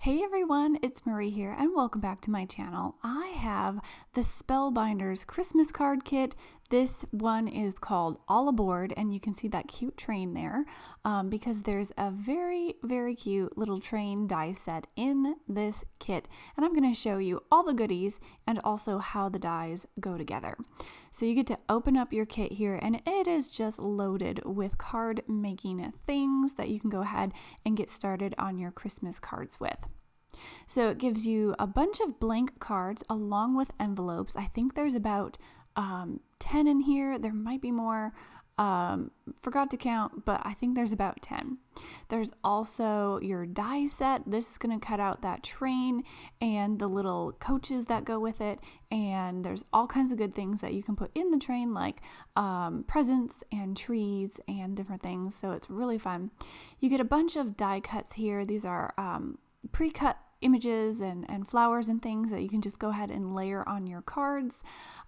Hey everyone, it's Marie here and welcome back to my channel. I have the Spellbinders Christmas card kit. This one is called All Aboard and you can see that cute train there because there's a very cute little train die set in this kit, and I'm going to show you all the goodies and also how the dies go together. So you get to open up your kit here and it is just loaded with card making things that you can go ahead and get started on your Christmas cards with. So it gives you a bunch of blank cards along with envelopes. I think there's about 10 in here. There might be more. Forgot to count, but I think there's about 10. There's also your die set. This is going to cut out that train and the little coaches that go with it. And there's all kinds of good things that you can put in the train, like presents and trees and different things. So it's really fun. You get a bunch of die cuts here. These are pre-cut images and flowers and things that you can just go ahead and layer on your cards.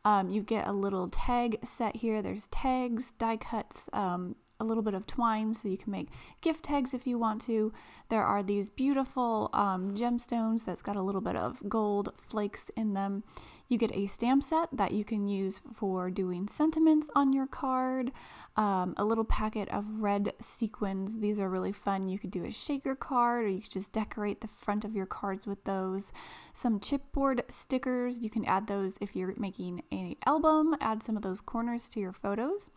You get a little tag set here. There's tags, die cuts, a little bit of twine so you can make gift tags if you want to. There are these beautiful gemstones that's got a little bit of gold flakes in them. You get a stamp set that you can use for doing sentiments on your card. A little packet of red sequins. These are really fun. You could do a shaker card or you could just decorate the front of your cards with those. Some chipboard stickers. You can add those if you're making an album. Add some of those corners to your photos.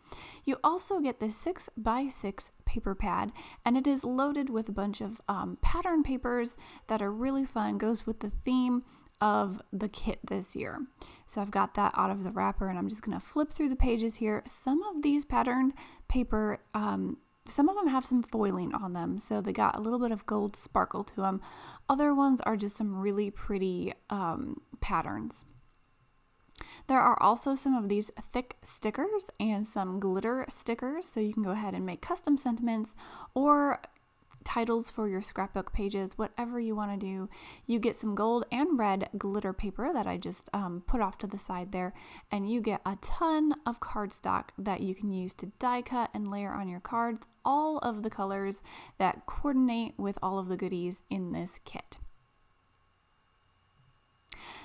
You also get the 6x6 paper pad, and it is loaded with a bunch of pattern papers that are really fun. Goes with the theme of the kit this year. So I've got that out of the wrapper and I'm just going to flip through the pages here. Some of these patterned paper, some of them have some foiling on them, so they got a little bit of gold sparkle to them. Other ones are just some really pretty patterns. There are also some of these thick stickers and some glitter stickers, so you can go ahead and make custom sentiments or titles for your scrapbook pages, whatever you want to do. You get some gold and red glitter paper that I just put off to the side there, and you get a ton of cardstock that you can use to die cut and layer on your cards, all of the colors that coordinate with all of the goodies in this kit.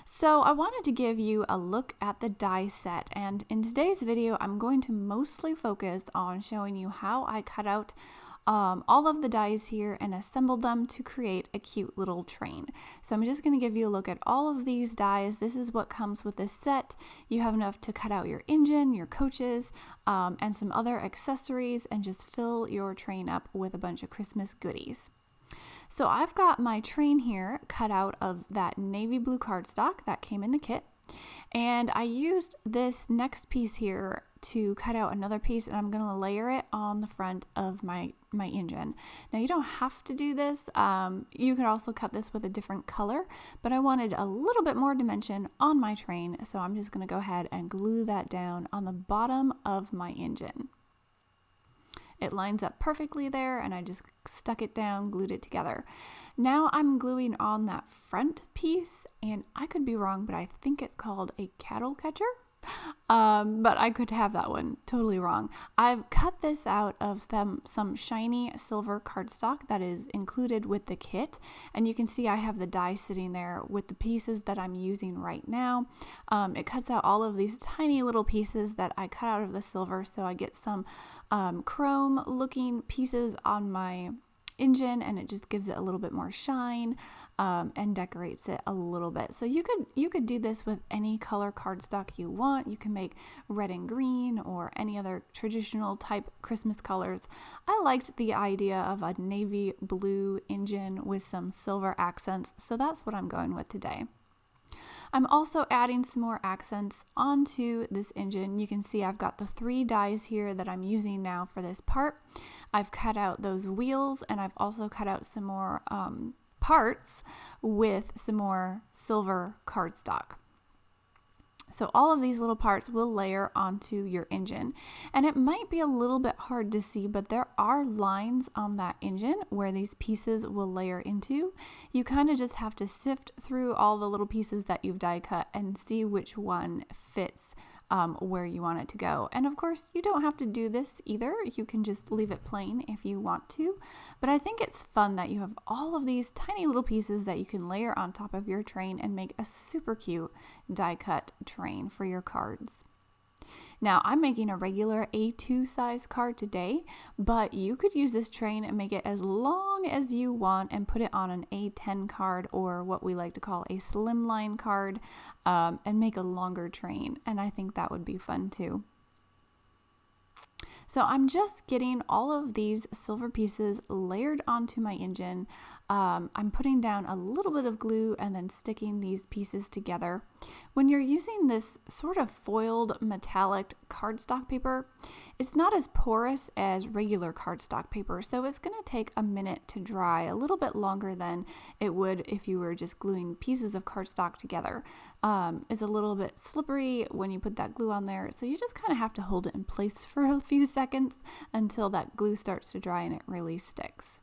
So I wanted to give you a look at the die set, and in today's video I'm going to mostly focus on showing you how I cut out all of the dies here and assembled them to create a cute little train. So I'm just going to give you a look at all of these dies. This is what comes with this set. You have enough to cut out your engine, your coaches, and some other accessories, and just fill your train up with a bunch of Christmas goodies. So I've got my train here cut out of that navy blue cardstock that came in the kit, and I used this next piece here to cut out another piece, and I'm going to layer it on the front of my engine. Now you don't have to do this. You could also cut this with a different color, but I wanted a little bit more dimension on my train, so I'm just going to go ahead and glue that down on the bottom of my engine. It lines up perfectly there, and I just stuck it down, glued it together. Now I'm gluing on that front piece, and I could be wrong, but I think it's called a cattle catcher. But I could have that one totally wrong. I've cut this out of some shiny silver cardstock that is included with the kit, and you can see I have the die sitting there with the pieces that I'm using right now. It cuts out all of these tiny little pieces that I cut out of the silver, so I get some chrome looking pieces on my engine, and it just gives it a little bit more shine and decorates it a little bit. So you could do this with any color cardstock you want. You can make red and green or any other traditional type Christmas colors. I liked the idea of a navy blue engine with some silver accents, so that's what I'm going with today. I'm also adding some more accents onto this engine. You can see I've got the 3 dies here that I'm using now for this part. I've cut out those wheels, and I've also cut out some more parts with some more silver cardstock. So all of these little parts will layer onto your engine, and it might be a little bit hard to see, but there are lines on that engine where these pieces will layer into. You kind of just have to sift through all the little pieces that you've die cut and see which one fits where you want it to go. And of course, you don't have to do this either. You can just leave it plain if you want to. But I think it's fun that you have all of these tiny little pieces that you can layer on top of your train and make a super cute die cut train for your cards. Now, I'm making a regular A2 size card today, but you could use this train and make it as long as you want and put it on an A10 card, or what we like to call a slimline card, and make a longer train. And I think that would be fun too. So I'm just getting all of these silver pieces layered onto my engine. I'm putting down a little bit of glue and then sticking these pieces together. When you're using this sort of foiled metallic cardstock paper, it's not as porous as regular cardstock paper, so it's going to take a minute to dry, a little bit longer than it would if you were just gluing pieces of cardstock together. It's a little bit slippery when you put that glue on there, so you just kind of have to hold it in place for a few seconds until that glue starts to dry and it really sticks.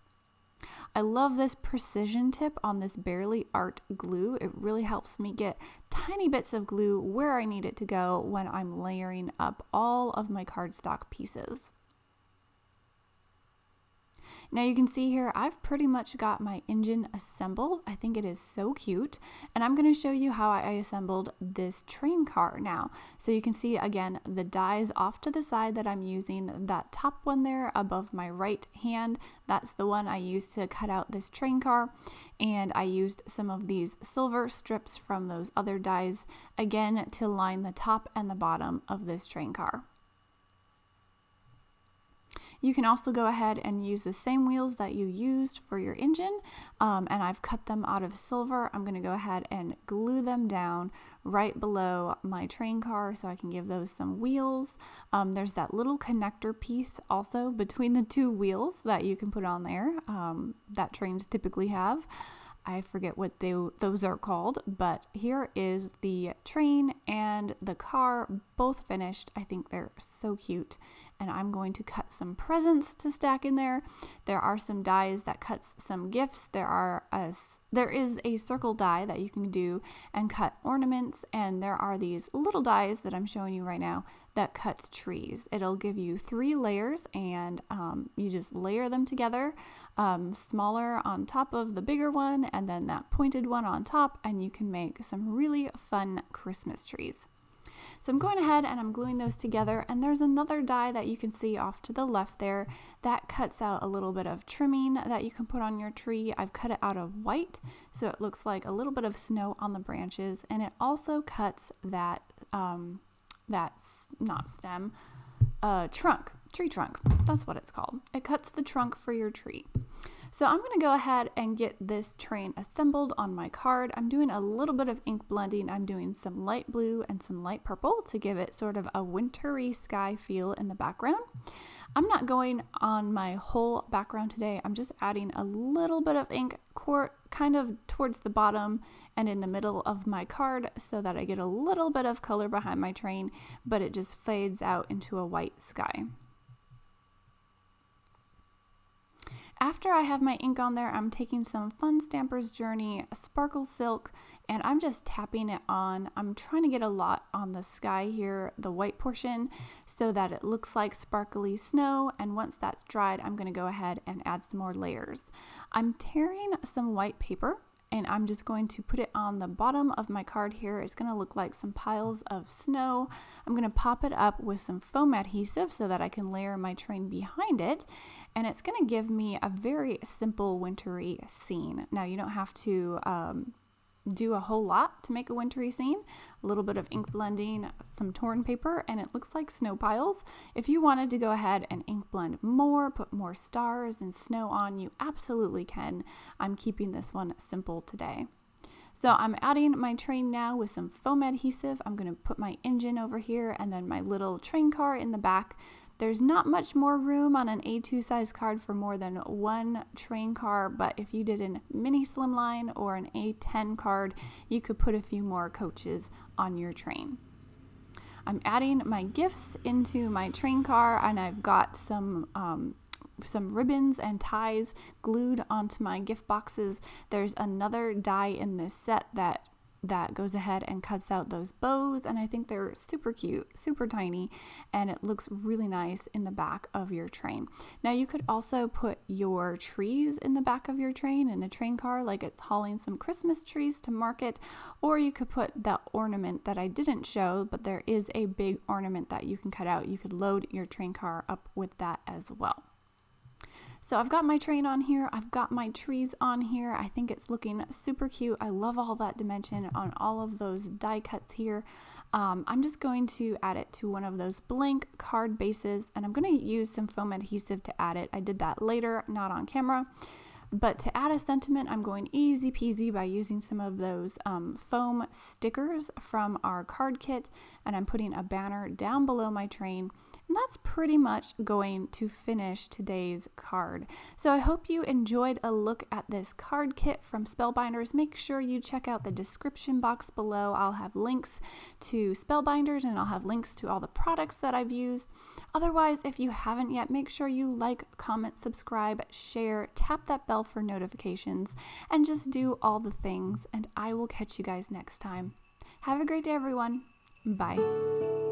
I love this precision tip on this Barely Art glue. It really helps me get tiny bits of glue where I need it to go when I'm layering up all of my cardstock pieces. Now you can see here, I've pretty much got my engine assembled. I think it is so cute. And I'm going to show you how I assembled this train car now. So you can see again, the dies off to the side that I'm using. That top one there above my right hand, that's the one I used to cut out this train car. And I used some of these silver strips from those other dies again to line the top and the bottom of this train car. You can also go ahead and use the same wheels that you used for your engine, and I've cut them out of silver. I'm going to go ahead and glue them down right below my train car so I can give those some wheels. There's that little connector piece also between the two wheels that you can put on there that trains typically have. I forget what those are called, but here is the train and the car both finished. I think they're so cute, and I'm going to cut some presents to stack in there. There are some dies that cuts some gifts. There is a circle die that you can do and cut ornaments, and there are these little dies that I'm showing you right now that cuts trees. It'll give you 3 layers, and you just layer them together, smaller on top of the bigger one, and then that pointed one on top, and you can make some really fun Christmas trees. So I'm going ahead and I'm gluing those together, and there's another die that you can see off to the left there that cuts out a little bit of trimming that you can put on your tree. I've cut it out of white so it looks like a little bit of snow on the branches, and it also cuts that tree trunk. That's what it's called. It cuts the trunk for your tree. So I'm going to go ahead and get this train assembled on my card. I'm doing a little bit of ink blending. I'm doing some light blue and some light purple to give it sort of a wintry sky feel in the background. I'm not going on my whole background today. I'm just adding a little bit of ink kind of towards the bottom and in the middle of my card so that I get a little bit of color behind my train, but it just fades out into a white sky. After I have my ink on there, I'm taking some Fun Stampers Journey Sparkle Silk, and I'm just tapping it on. I'm trying to get a lot on the sky here, the white portion, so that it looks like sparkly snow, and once that's dried, I'm going to go ahead and add some more layers. I'm tearing some white paper, and I'm just going to put it on the bottom of my card here. It's going to look like some piles of snow. I'm going to pop it up with some foam adhesive so that I can layer my train behind it, and it's going to give me a very simple wintry scene. Now you don't have to do a whole lot to make a wintry scene. A little bit of ink blending, some torn paper, and it looks like snow piles. If you wanted to go ahead and ink blend more, put more stars and snow on, you absolutely can. I'm keeping this one simple today. So I'm adding my train now with some foam adhesive. I'm going to put my engine over here and then my little train car in the back. There's not much more room on an A2 size card for more than one train car, but if you did a mini slimline or an A10 card, you could put a few more coaches on your train. I'm adding my gifts into my train car, and I've got some ribbons and ties glued onto my gift boxes. There's another die in this set that that goes ahead and cuts out those bows, and I think they're super cute, super tiny, and it looks really nice in the back of your train. Now you could also put your trees in the back of your train, in the train car, like it's hauling some Christmas trees to market, or you could put the ornament that I didn't show, but there is a big ornament that you can cut out. You could load your train car up with that as well. So I've got my train on here, I've got my trees on here. I think it's looking super cute. I love all that dimension on all of those die cuts here. I'm just going to add it to one of those blank card bases, and I'm going to use some foam adhesive to add it. I did that later, not on camera. But to add a sentiment, I'm going easy peasy by using some of those foam stickers from our card kit, and I'm putting a banner down below my train. And that's pretty much going to finish today's card. So I hope you enjoyed a look at this card kit from Spellbinders. Make sure you check out the description box below. I'll have links to Spellbinders, and I'll have links to all the products that I've used. Otherwise, if you haven't yet, make sure you like, comment, subscribe, share, tap that bell for notifications, and just do all the things. And I will catch you guys next time. Have a great day, everyone. Bye.